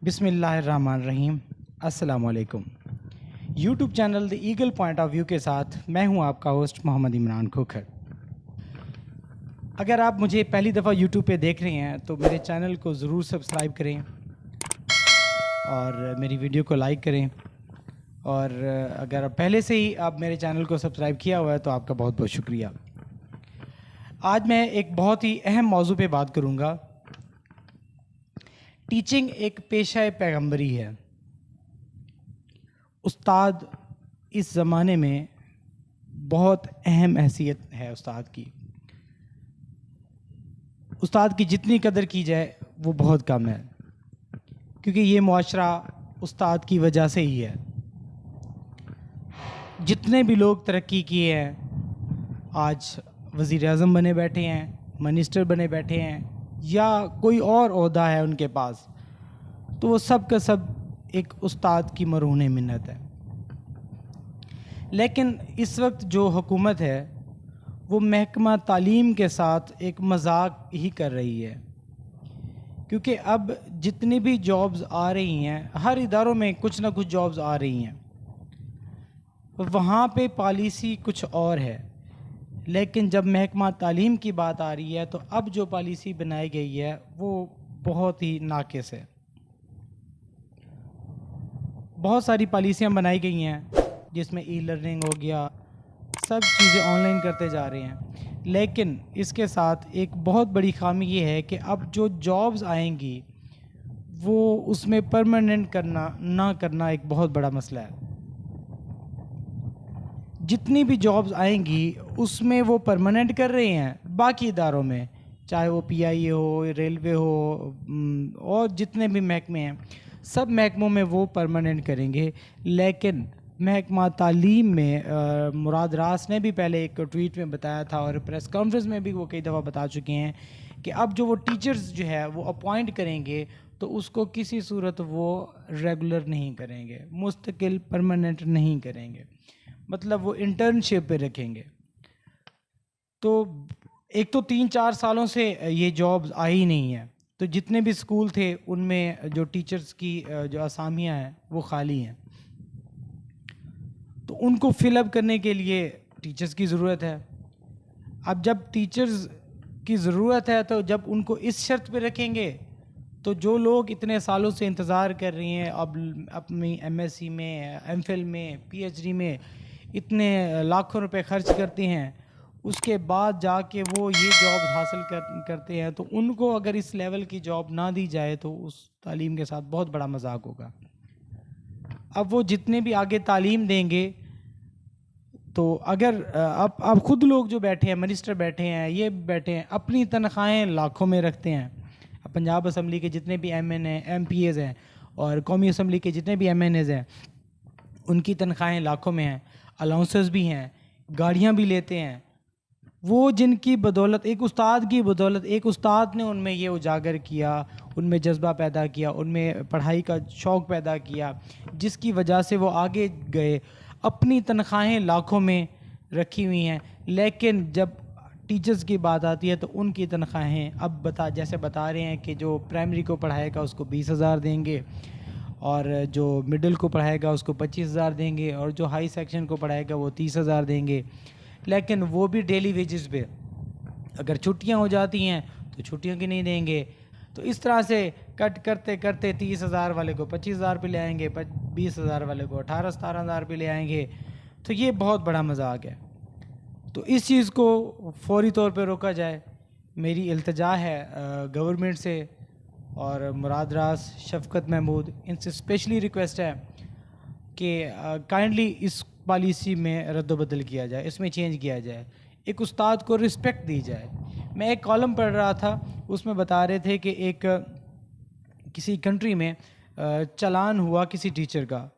बिस्मिल्लाहिर्रहमानिर्रहीम। अस्सलामुअलैकुम। YouTube channel the eagle point of view के साथ मैं हूं आपका होस्ट मोहम्मद इमरान खोखर। अगर आप मुझे पहली दफ़ा यूट्यूब पे देख रहे हैं तो मेरे चैनल को ज़रूर सब्सक्राइब करें और मेरी वीडियो को लाइक करें। और अगर पहले से ही आप मेरे चैनल को सब्सक्राइब किया हुआ है तो आपका बहुत बहुत शुक्रिया। आज मैं एक बहुत ही अहम मौजू पे बात करूँगा। टीचिंग एक पेशा पैगंबरी है। उस्ताद इस ज़माने में बहुत अहम हैसियत है। उस्ताद की जितनी कदर की जाए वो बहुत कम है, क्योंकि ये मुआशरा उस्ताद की वजह से ही है। जितने भी लोग तरक्की किए हैं, आज वज़ीर आज़म बने बैठे हैं, मिनिस्टर बने बैठे हैं या कोई और ओहदा है उनके पास, तो वो सब का सब एक उस्ताद की मरहून मिन्नत है। लेकिन इस वक्त जो हुकूमत है वो महकमा तालीम के साथ एक मजाक ही कर रही है, क्योंकि अब जितनी भी जॉब्स आ रही हैं, हर इदारों में कुछ ना कुछ जॉब्स आ रही हैं, वहाँ पे पॉलिसी कुछ और है। लेकिन जब महकमा तालीम की बात आ रही है तो अब जो पॉलिसी बनाई गई है वो बहुत ही नाक़िस है। बहुत सारी पॉलिसियाँ बनाई गई हैं जिसमें ई लर्निंग हो गया, सब चीज़ें ऑनलाइन करते जा रहे हैं। लेकिन इसके साथ एक बहुत बड़ी खामी ये है कि अब जो जॉब्स आएंगी वो उसमें परमानेंट करना ना करना एक बहुत बड़ा मसला है। जितनी भी जॉब्स आएंगी उसमें वो परमानेंट कर रहे हैं, बाकी इदारों में चाहे वो PIA हो, रेलवे हो और जितने भी महकमे हैं, सब महकमों में वो परमानेंट करेंगे। लेकिन महकमा तालीम में मुराद रास ने भी पहले एक ट्वीट में बताया था और प्रेस कॉन्फ्रेंस में भी वो कई दफ़ा बता चुके हैं कि अब जो वो टीचर्स जो है वो अपॉइंट करेंगे तो उसको किसी सूरत वो रेगुलर नहीं करेंगे, मुस्तकिल परमानेंट नहीं करेंगे, मतलब वो इंटर्नशिप पे रखेंगे। तो एक तो 3-4 सालों से ये जॉब्स आई नहीं है, तो जितने भी स्कूल थे उनमें जो टीचर्स की जो असामियाँ हैं वो खाली हैं। तो उनको फिलअप करने के लिए टीचर्स की ज़रूरत है। अब जब टीचर्स की ज़रूरत है तो जब उनको इस शर्त पे रखेंगे तो जो लोग इतने सालों से इंतज़ार कर रही हैं, अब अपनी MSc में, MPhil में, PhD में इतने लाखों रुपए खर्च करते हैं, उसके बाद जाके वो ये जॉब हासिल करते हैं, तो उनको अगर इस लेवल की जॉब ना दी जाए तो उस तालीम के साथ बहुत बड़ा मजाक होगा। अब वो जितने भी आगे तालीम देंगे तो अगर अब खुद लोग जो बैठे हैं, मिनिस्टर बैठे हैं, ये बैठे हैं, अपनी तनख्वाहें लाखों में रखते हैं। अब पंजाब असम्बली के जितने भी MN हैं, MPAs हैं और कौमी असम्बली के जितने भी MNAs हैं, उनकी तनख्वाहें लाखों में हैं, अलाउंसेस भी हैं, गाड़ियाँ भी लेते हैं। वो जिनकी बदौलत, एक उस्ताद की बदौलत, एक उस्ताद ने उनमें ये उजागर किया, उनमें जज्बा पैदा किया, उनमें पढ़ाई का शौक़ पैदा किया, जिसकी वजह से वो आगे गए। अपनी तनख्वाहें लाखों में रखी हुई हैं, लेकिन जब टीचर्स की बात आती है तो उनकी तनख्वाहें अब जैसे बता रहे हैं कि जो प्राइमरी को पढ़ाएगा उसको 20,000 देंगे और जो मिडिल को पढ़ाएगा उसको 25,000 देंगे और जो हाई सेक्शन को पढ़ाएगा वो 30,000 देंगे। लेकिन वो भी डेली वेजेस पे, अगर छुट्टियां हो जाती हैं तो छुट्टियों की नहीं देंगे। तो इस तरह से कट करते करते 30,000 वाले को 25,000 पे ले आएंगे, 20,000 वाले को 18-17,000 पे ले आएंगे। तो ये बहुत बड़ा मजाक है। तो इस चीज़ को फौरी तौर पे रोका जाए। मेरी इल्तिजा है गवर्नमेंट से और मुराद रास, शफ़क़त महमूद, इनसे स्पेशली रिक्वेस्ट है कि काइंडली इस पॉलिसी में रद्द-बदल किया जाए, इसमें चेंज किया जाए, एक उस्ताद को रिस्पेक्ट दी जाए। मैं एक कॉलम पढ़ रहा था, उसमें बता रहे थे कि एक किसी कंट्री में चालान हुआ किसी टीचर का,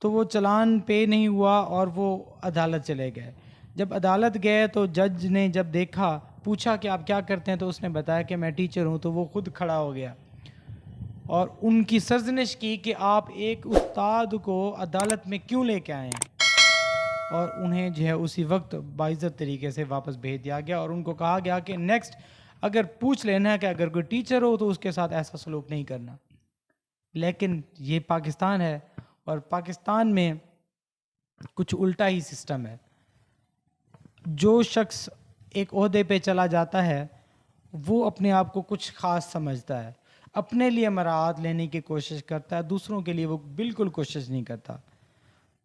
तो वो चालान पे नहीं हुआ और वो अदालत चले गए। जब अदालत गए तो जज ने जब देखा, पूछा कि आप क्या करते हैं, तो उसने बताया कि मैं टीचर हूँ। तो वो खुद खड़ा हो गया और उनकी सरजनिश की कि आप एक उस्ताद को अदालत में क्यों लेके आए हैं, और उन्हें जो है उसी वक्त बाइज़्ज़त तरीके से वापस भेज दिया गया और उनको कहा गया कि नेक्स्ट अगर पूछ लेना है कि अगर कोई टीचर हो तो उसके साथ ऐसा सलूक नहीं करना। लेकिन ये पाकिस्तान है और पाकिस्तान में कुछ उल्टा ही सिस्टम है। जो शख्स एक ओहदे पे चला जाता है वो अपने आप को कुछ ख़ास समझता है, अपने लिए मराहत लेने की कोशिश करता है, दूसरों के लिए वो बिल्कुल कोशिश नहीं करता।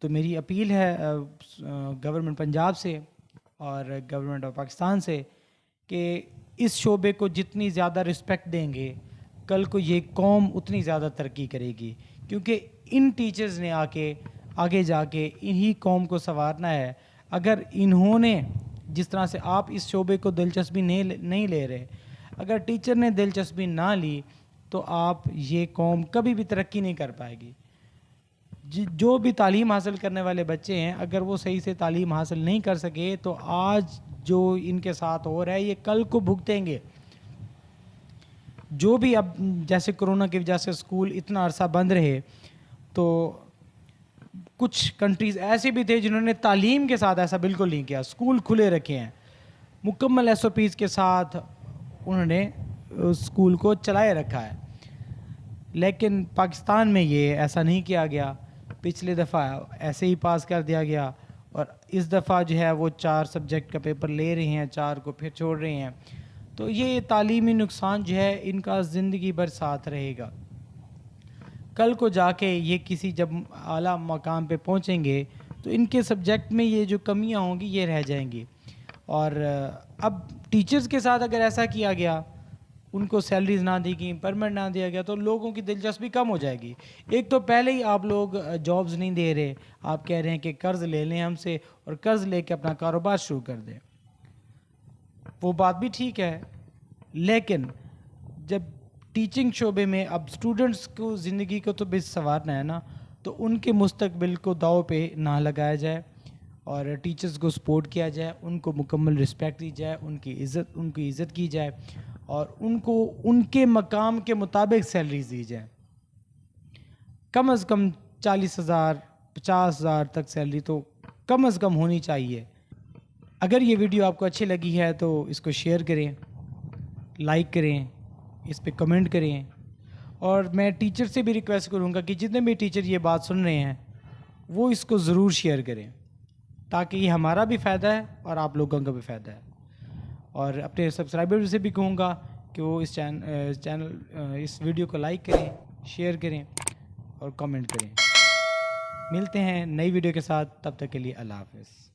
तो मेरी अपील है गवर्नमेंट पंजाब से और गवर्नमेंट ऑफ पाकिस्तान से कि इस शोबे को जितनी ज़्यादा रिस्पेक्ट देंगे कल को ये कौम उतनी ज़्यादा तरक्की करेगी, क्योंकि इन टीचर्स ने आगे जाके इन्हीं कौम को संवारना है। अगर इन्होंने जिस तरह से आप इस शोबे को दिलचस्पी नहीं ले रहे, अगर टीचर ने दिलचस्पी ना ली तो आप ये कौम कभी भी तरक्की नहीं कर पाएगी। जो भी तालीम हासिल करने वाले बच्चे हैं, अगर वो सही से तालीम हासिल नहीं कर सके तो आज जो इनके साथ हो रहा है ये कल को भुगतेंगे। जो भी अब जैसे कोरोना की वजह से स्कूल इतना अरसा बंद रहे, तो कुछ कंट्रीज़ ऐसे भी थे जिन्होंने तालीम के साथ ऐसा बिल्कुल नहीं किया, स्कूल खुले रखे हैं, मुकम्मल SOPs के साथ उन्होंने स्कूल को चलाए रखा है। लेकिन पाकिस्तान में ये ऐसा नहीं किया गया। पिछले दफ़ा ऐसे ही पास कर दिया गया और इस दफ़ा जो है वो 4 सब्जेक्ट का पेपर ले रहे हैं, 4 को फिर छोड़ रहे हैं। तो ये तालीमी नुकसान जो है इनका ज़िंदगी भर साथ रहेगा। कल को जाके ये किसी जब आला मकाम पे पहुँचेंगे तो इनके सब्जेक्ट में ये जो कमियां होंगी ये रह जाएंगी। और अब टीचर्स के साथ अगर ऐसा किया गया, उनको सैलरीज ना दी गई, परमानेंट ना दिया गया, तो लोगों की दिलचस्पी कम हो जाएगी। एक तो पहले ही आप लोग जॉब्स नहीं दे रहे, आप कह रहे हैं कि कर्ज़ ले लें हमसे और कर्ज़ लेके अपना कारोबार शुरू कर दें। वो बात भी ठीक है, लेकिन जब टीचिंग शोबे में अब स्टूडेंट्स को ज़िंदगी को तो बेस संवारना है ना, तो उनके मुस्तकबिल को दाव पे ना लगाया जाए और टीचर्स को सपोर्ट किया जाए, उनको मुकम्मल रिस्पेक्ट दी जाए, उनकी इज़्ज़त की जाए और उनको उनके मकाम के मुताबिक सैलरीज दी जाए। कम से कम 40,000 50,000 तक सैलरी तो कम से कम होनी चाहिए। अगर ये वीडियो आपको अच्छी लगी है तो इसको शेयर करें, लाइक करें, इस पे कमेंट करें और मैं टीचर से भी रिक्वेस्ट करूँगा कि जितने भी टीचर ये बात सुन रहे हैं वो इसको ज़रूर शेयर करें, ताकि ये हमारा भी फ़ायदा है और आप लोगों का भी फ़ायदा है। और अपने सब्सक्राइबर से भी कहूँगा कि वो इस वीडियो को लाइक करें, शेयर करें और कमेंट करें। मिलते हैं नई वीडियो के साथ, तब तक के लिए अल्लाह हाफ़िज़।